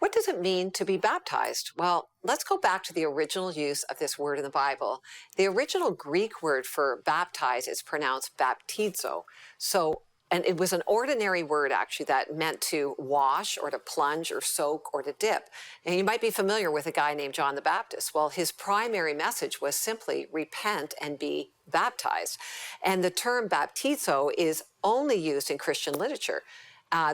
What does it mean to be baptized? Well, let's go back to the original use of this word in the Bible. The original Greek word for baptize is pronounced baptizo. And it was an ordinary word actually that meant to wash or to plunge or soak or to dip. And you might be familiar with a guy named John the Baptist. Well, his primary message was simply repent and be baptized. And the term baptizo is only used in Christian literature.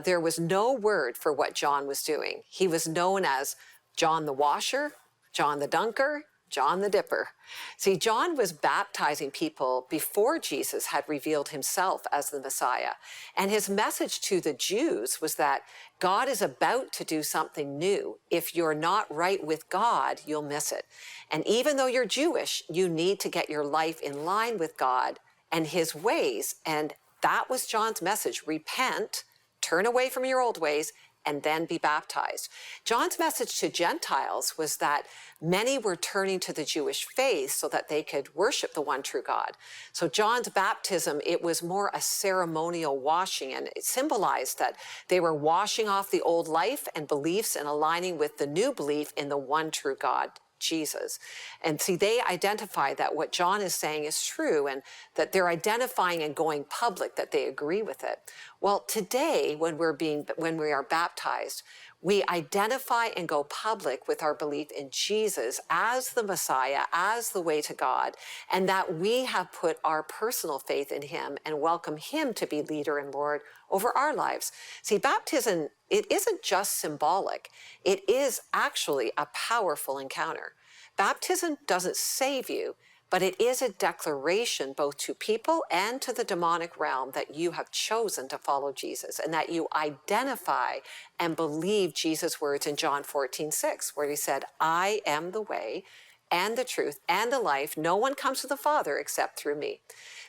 There was no word for what John was doing. He was known as John the Washer, John the Dunker, John the Dipper. See, John was baptizing people before Jesus had revealed himself as the Messiah. And his message to the Jews was that God is about to do something new. If you're not right with God, you'll miss it. And even though you're Jewish, you need to get your life in line with God and his ways. And that was John's message. Repent, turn away from your old ways, and then be baptized. John's message to Gentiles was that many were turning to the Jewish faith so that they could worship the one true God. So John's baptism, it was more a ceremonial washing, and it symbolized that they were washing off the old life and beliefs and aligning with the new belief in the one true God, Jesus. And see, they identify that what John is saying is true and that they're identifying and going public that they agree with it. Well, today, when we are baptized, we identify and go public with our belief in Jesus as the Messiah, as the way to God, and that we have put our personal faith in him and welcome him to be leader and Lord over our lives. See, baptism, it isn't just symbolic. It is actually a powerful encounter. Baptism doesn't save you, but it is a declaration both to people and to the demonic realm that you have chosen to follow Jesus and that you identify and believe Jesus' words in John 14:6, where he said, I am the way and the truth and the life. No one comes to the Father except through me.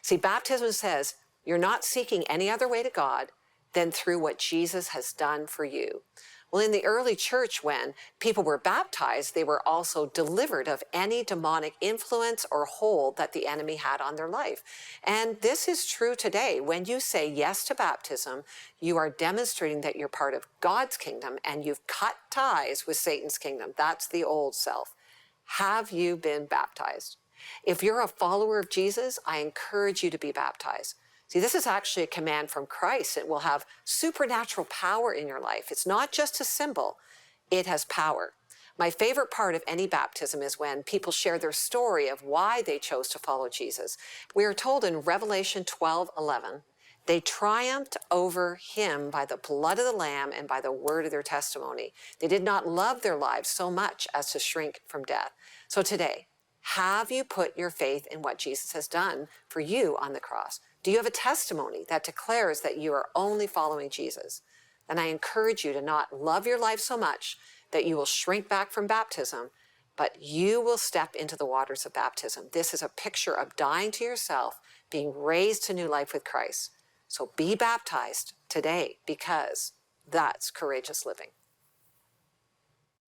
See, baptism says you're not seeking any other way to God than through what Jesus has done for you. Well, in the early church, when people were baptized, they were also delivered of any demonic influence or hold that the enemy had on their life. And this is true today. When you say yes to baptism, you are demonstrating that you're part of God's kingdom and you've cut ties with Satan's kingdom. That's the old self. Have you been baptized? If you're a follower of Jesus, I encourage you to be baptized. See, this is actually a command from Christ. It will have supernatural power in your life. It's not just a symbol, it has power. My favorite part of any baptism is when people share their story of why they chose to follow Jesus. We are told in Revelation 12:11, they triumphed over him by the blood of the Lamb and by the word of their testimony. They did not love their lives so much as to shrink from death. So today, have you put your faith in what Jesus has done for you on the cross? Do you have a testimony that declares that you are only following Jesus? Then I encourage you to not love your life so much that you will shrink back from baptism, but you will step into the waters of baptism. This is a picture of dying to yourself, being raised to new life with Christ. So be baptized today because that's courageous living.